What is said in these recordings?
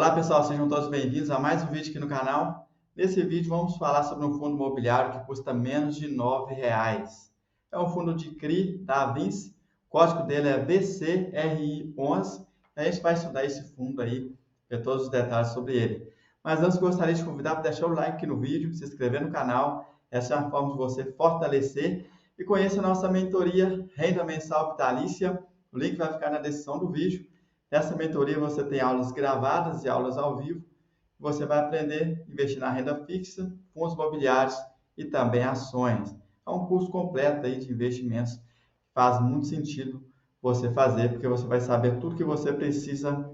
Olá pessoal, sejam todos bem-vindos a mais um vídeo aqui no canal. Nesse vídeo vamos falar sobre um fundo imobiliário que custa menos de R$ 9,00. É um fundo de CRI da Vinci, o código dele é BCRI11. A gente vai estudar esse fundo aí, ver todos os detalhes sobre ele. Mas antes gostaria de convidar para deixar o like aqui no vídeo, se inscrever no canal. Essa é uma forma de você fortalecer e conhecer a nossa mentoria Renda Mensal Vitalícia. O link vai ficar na descrição do vídeo. Nessa mentoria você tem aulas gravadas e aulas ao vivo. Você vai aprender a investir na renda fixa, fundos imobiliários e também ações. É um curso completo aí de investimentos que faz muito sentido você fazer, porque você vai saber tudo que você precisa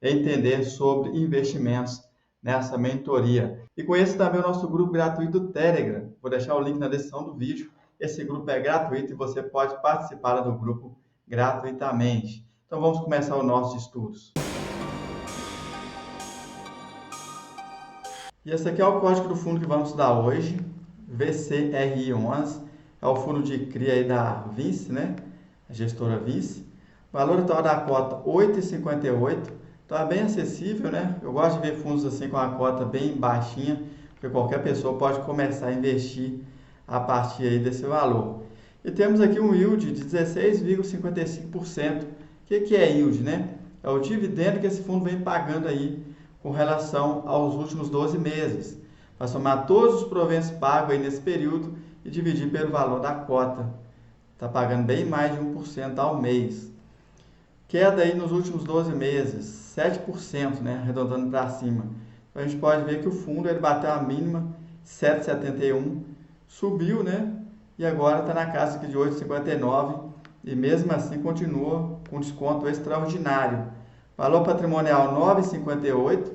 entender sobre investimentos nessa mentoria. E conheça também o nosso grupo gratuito do Telegram. Vou deixar o link na descrição do vídeo. Esse grupo é gratuito e você pode participar do grupo gratuitamente. Então vamos começar o nosso estudos. E esse aqui é o código do fundo que vamos estudar hoje, VCRI11, é o fundo de CRI aí da Vinci, né? A gestora Vinci. O valor atual da cota R$ 8,58, então é bem acessível, né? Eu gosto de ver fundos assim com a cota bem baixinha, porque qualquer pessoa pode começar a investir a partir aí desse valor. E temos aqui um yield de 16,55%. O que é yield, né? É o dividendo que esse fundo vem pagando aí com relação aos últimos 12 meses. Vai somar todos os proventos pagos aí nesse período e dividir pelo valor da cota. Está pagando bem mais de 1% ao mês. Queda aí nos últimos 12 meses, 7%, né? Arredondando para cima. Então a gente pode ver que o fundo ele bateu a mínima 7,71, subiu, né? E agora está na casa aqui de 8,59 e mesmo assim continua com desconto extraordinário. Valor patrimonial 9,58,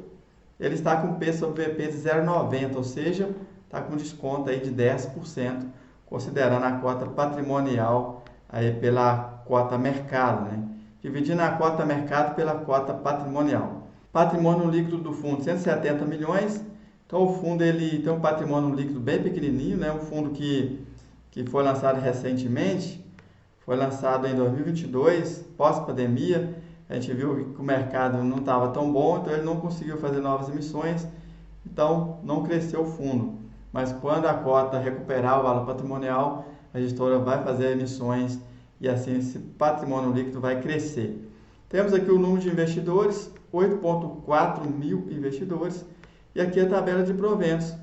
ele está com P sobre VP de 0,90, ou seja, está com desconto aí de 10%, considerando a cota patrimonial aí pela cota mercado, né? Dividindo a cota mercado pela cota patrimonial. Patrimônio líquido do fundo 170 milhões. Então o fundo ele tem um patrimônio líquido bem pequenininho, né? Um fundo que foi lançado recentemente. Foi lançado em 2022, pós-pandemia. A gente viu que o mercado não estava tão bom, então ele não conseguiu fazer novas emissões, então não cresceu o fundo. Mas quando a cota recuperar o valor patrimonial, a gestora vai fazer emissões e assim esse patrimônio líquido vai crescer. Temos aqui o número de investidores, 8,4 mil investidores, e aqui a tabela de proventos.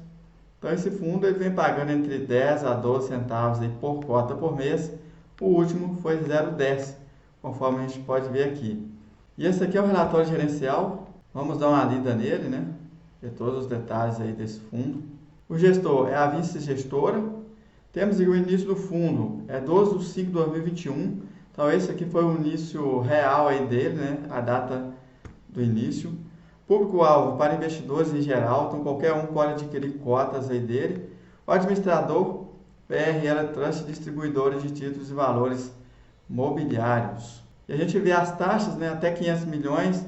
Então esse fundo ele vem pagando entre 10 a 12 centavos aí por cota por mês. O último foi 0,10, conforme a gente pode ver aqui. E esse aqui é o relatório gerencial. Vamos dar uma lida nele, né? Ver todos os detalhes aí desse fundo. O gestor é a vice-gestora. Temos o início do fundo, é 12 de 5 de 2021. Então esse aqui foi o início real aí dele, né? A data do início. Público-alvo para investidores em geral, então qualquer um pode adquirir cotas aí dele. O administrador PRL Trust, distribuidores de títulos e valores mobiliários. E a gente vê as taxas, né, até 500 milhões,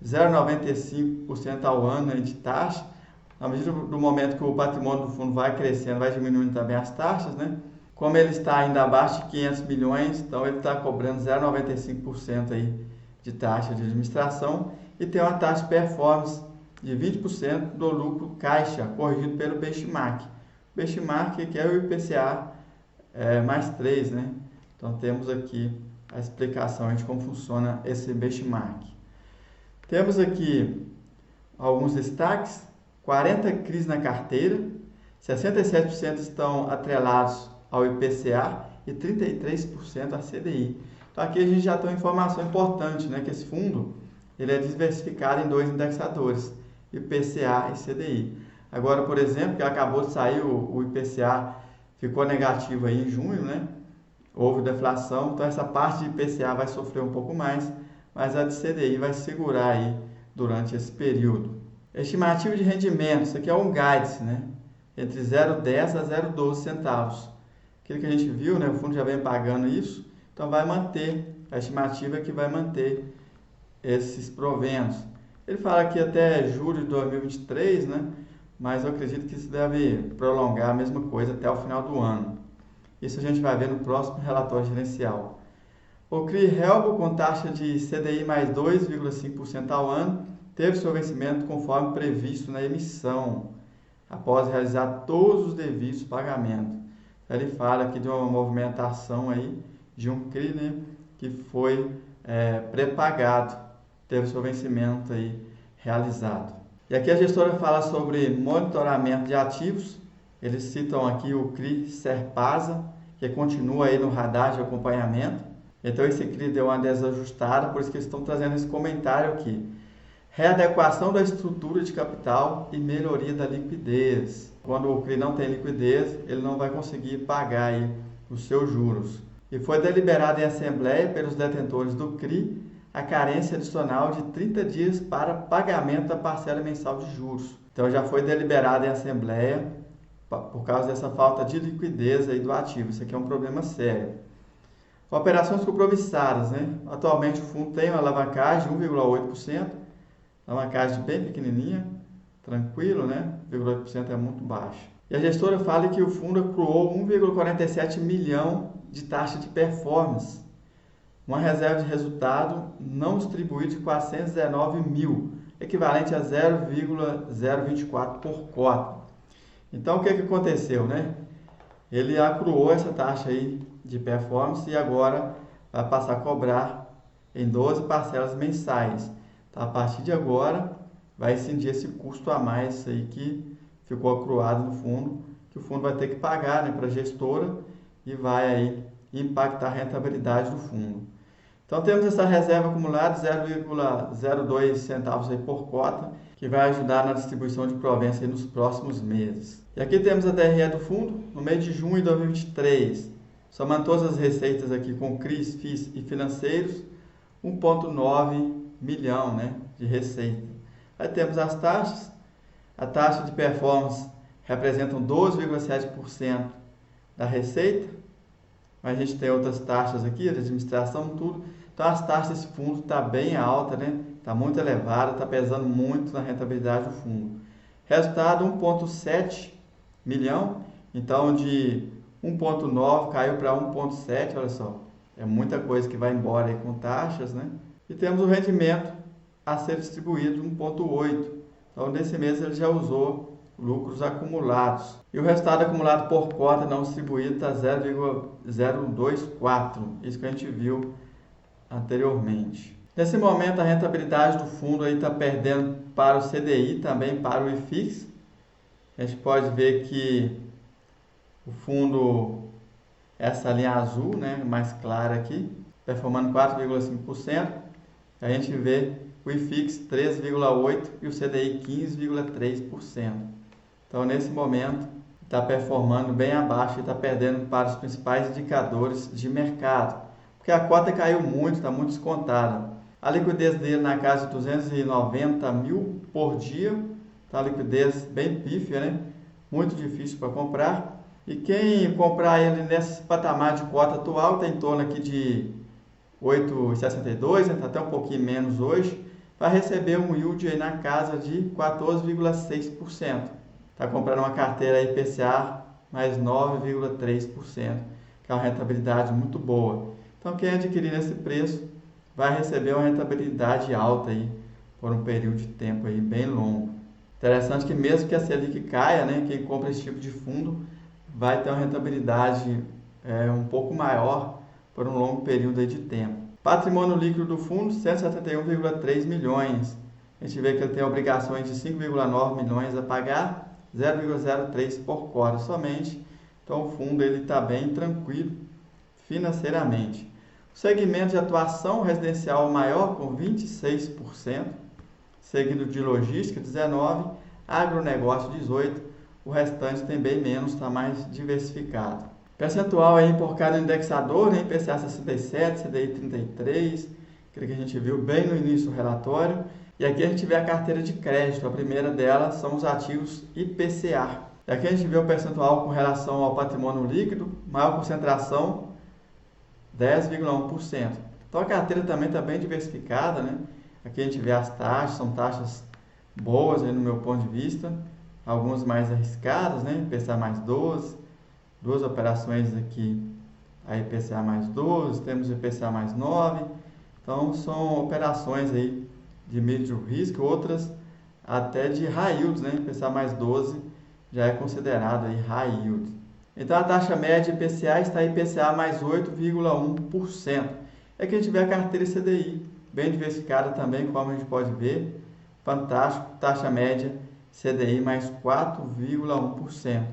0,95% ao ano aí de taxa. Na medida do momento que o patrimônio do fundo vai crescendo, vai diminuindo também as taxas, né? Como ele está ainda abaixo de 500 milhões, então ele está cobrando 0,95% aí de taxa de administração e tem uma taxa de performance de 20% do lucro caixa, corrigido pelo benchmark. Benchmark que é o IPCA mais 3, né? Então temos aqui a explicação de como funciona esse benchmark. Temos aqui alguns destaques: 40 CRIs na carteira, 67% estão atrelados ao IPCA e 33% a CDI. Então aqui a gente já tem uma informação importante, né? Que esse fundo ele é diversificado em dois indexadores, IPCA e CDI. Agora, por exemplo, que acabou de sair o IPCA, ficou negativo aí em junho, né? Houve deflação, então essa parte de IPCA vai sofrer um pouco mais, mas a de CDI vai segurar aí durante esse período. Estimativa de rendimento, isso aqui é um guidance, né? Entre 0,10 a 0,12 centavos. Aquilo que a gente viu, né? O fundo já vem pagando isso, então vai manter, a estimativa é que vai manter esses proventos. Ele fala aqui até julho de 2023, né? Mas eu acredito que isso deve prolongar a mesma coisa até o final do ano. Isso a gente vai ver no próximo relatório gerencial. O CRI Helbo com taxa de CDI mais 2,5% ao ano teve seu vencimento conforme previsto na emissão, após realizar todos os devidos pagamentos. Ele fala aqui de uma movimentação aí de um CRI, né, que foi pré-pagado, teve seu vencimento aí realizado. E aqui a gestora fala sobre monitoramento de ativos. Eles citam aqui o CRI Serpasa, que continua aí no radar de acompanhamento. Então esse CRI deu uma desajustada, por isso que eles estão trazendo esse comentário aqui. Readequação da estrutura de capital e melhoria da liquidez. Quando o CRI não tem liquidez, ele não vai conseguir pagar aí os seus juros. E foi deliberado em assembleia pelos detentores do CRI a carência adicional de 30 dias para pagamento da parcela mensal de juros. Então já foi deliberado em assembleia por causa dessa falta de liquidez aí do ativo. Isso aqui é um problema sério. Operações compromissadas, né? Atualmente o fundo tem uma alavancagem de 1,8%, alavancagem bem pequenininha, tranquilo, né? 1,8% é muito baixo. E a gestora fala que o fundo accruou 1,47 milhão de taxa de performance, uma reserva de resultado não distribuído de 419 mil, equivalente a 0,024 por cota. Então, o que aconteceu, né? Ele accruou essa taxa aí de performance e agora vai passar a cobrar em 12 parcelas mensais. Então, a partir de agora, vai incidir esse custo a mais aí que ficou accruado no fundo, que o fundo vai ter que pagar, né, para a gestora e vai aí impactar a rentabilidade do fundo. Então, temos essa reserva acumulada de 0,02 centavos aí por cota, que vai ajudar na distribuição de provento aí nos próximos meses. E aqui temos a DRE do fundo, no mês de junho de 2023, somando todas as receitas aqui com CRIs, FIIs e financeiros, 1,9 milhão, né, de receita. Aí temos as taxas, a taxa de performance representam 12,7% da receita, mas a gente tem outras taxas aqui, de administração, tudo. Então as taxas desse fundo está bem alta, né? Está muito elevada, está pesando muito na rentabilidade do fundo. Resultado 1,7 milhão, então de 1,9 caiu para 1,7, olha só. É muita coisa que vai embora aí com taxas, né? E temos o rendimento a ser distribuído 1,8. Então nesse mês ele já usou lucros acumulados. E o resultado acumulado por cota não distribuído está 0,024. Isso que a gente viu anteriormente. Nesse momento a rentabilidade do fundo aí está perdendo para o CDI, também para o IFIX. A gente pode ver que o fundo, essa linha azul, né, mais clara aqui, performando 4,5%. A gente vê o IFIX 13,8% e o CDI 15,3%. Então, nesse momento, está performando bem abaixo e está perdendo para os principais indicadores de mercado, porque a cota caiu muito, está muito descontada. A liquidez dele na casa de 290 mil por dia, tá, a liquidez bem pífia, né? Muito difícil para comprar. E quem comprar ele nesse patamar de cota atual, está em torno aqui de 8,62, né? Está até um pouquinho menos hoje, vai receber um yield aí na casa de 14,6%. Está comprando uma carteira IPCA mais 9,3%, que é uma rentabilidade muito boa. Então, quem adquirir nesse preço vai receber uma rentabilidade alta aí por um período de tempo aí bem longo. Interessante que mesmo que a Selic caia, né, quem compra esse tipo de fundo vai ter uma rentabilidade um pouco maior por um longo período aí de tempo. Patrimônio líquido do fundo, 171,3 milhões. A gente vê que ele tem obrigações de 5,9 milhões a pagar, 0,03 por cota somente. Então o fundo está bem tranquilo financeiramente. O segmento de atuação residencial maior, com 26%, seguido de logística, 19%, agronegócio, 18%, o restante tem bem menos, está mais diversificado. Percentual aí por cada indexador, né? IPCA 67, CDI 33, aquele que a gente viu bem no início do relatório. E aqui a gente vê a carteira de crédito, a primeira delas são os ativos IPCA. E aqui a gente vê o percentual com relação ao patrimônio líquido, maior concentração, 10,1%. Então a carteira também está bem diversificada, né? Aqui a gente vê as taxas, são taxas boas aí no meu ponto de vista, algumas mais arriscadas, né? IPCA mais 12, duas operações aqui, a IPCA mais 12, temos IPCA mais 9, então são operações aí de médio risco, outras até de high yield, né? IPCA mais 12 já é considerado aí high yield. Então a taxa média IPCA está em IPCA mais 8,1%. É que a gente vê a carteira CDI bem diversificada também, como a gente pode ver. Fantástico, taxa média CDI mais 4,1%.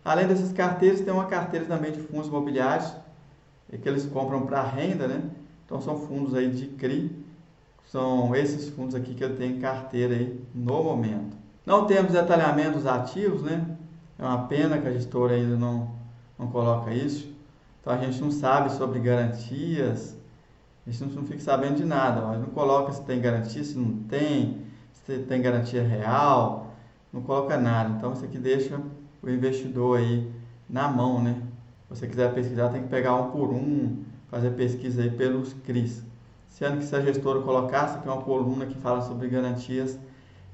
Além dessas carteiras, tem uma carteira também de fundos imobiliários, que eles compram para renda, né? Então são fundos aí de CRI, são esses fundos aqui que eu tenho em carteira aí no momento. Não temos detalhamento dos ativos, né? É uma pena que a gestora ainda não coloca isso. Então a gente não sabe sobre garantias, a gente não fica sabendo de nada. Ó. Não coloca se tem garantia, se não tem, se tem garantia real, não coloca nada. Então isso aqui deixa o investidor aí na mão, né? Se você quiser pesquisar, tem que pegar um por um, fazer pesquisa aí pelos CRIs. Sendo que se a gestora colocasse aqui uma coluna que fala sobre garantias,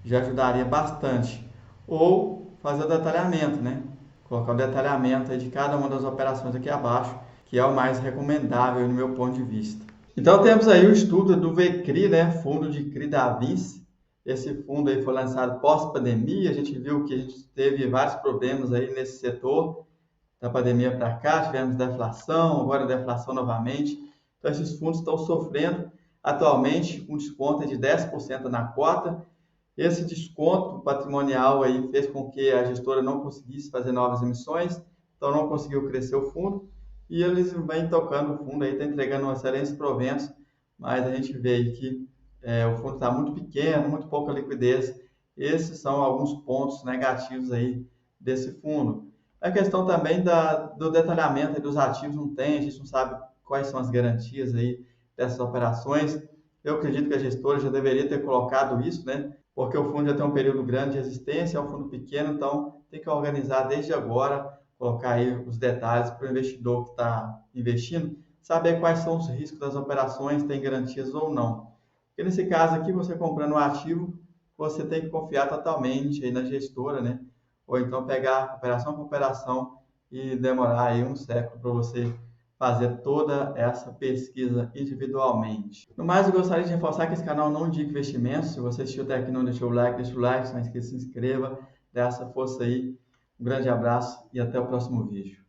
já ajudaria bastante. Ou fazer o detalhamento, né? Colocar o detalhamento aí de cada uma das operações aqui abaixo, que é o mais recomendável no meu ponto de vista. Então temos aí o estudo do VCRI, né? Fundo de CRI da Vinci. Esse fundo aí foi lançado pós-pandemia. A gente viu que a gente teve vários problemas aí nesse setor da pandemia para cá, tivemos deflação, agora deflação novamente. Então esses fundos estão sofrendo atualmente um desconto de 10% na cota. Esse desconto patrimonial aí fez com que a gestora não conseguisse fazer novas emissões, então não conseguiu crescer o fundo, e eles vêm tocando o fundo aí, está entregando excelentes proventos, mas a gente vê aí que o fundo está muito pequeno, muito pouca liquidez. Esses são alguns pontos negativos aí desse fundo. A questão também do detalhamento dos ativos não tem, a gente não sabe quais são as garantias aí dessas operações. Eu acredito que a gestora já deveria ter colocado isso, né? Porque o fundo já tem um período grande de existência, é um fundo pequeno, então tem que organizar desde agora, colocar aí os detalhes para o investidor que está investindo, saber quais são os riscos das operações, tem garantias ou não. Porque nesse caso aqui, você comprando um ativo, você tem que confiar totalmente aí na gestora, né? Ou então pegar operação por operação e demorar aí um século para você fazer toda essa pesquisa individualmente. No mais, eu gostaria de reforçar que esse canal não indica investimentos. Se você assistiu até aqui e não deixou o like, deixa o like, se não é inscrito, se inscreva, dê essa força aí. Um grande abraço e até o próximo vídeo.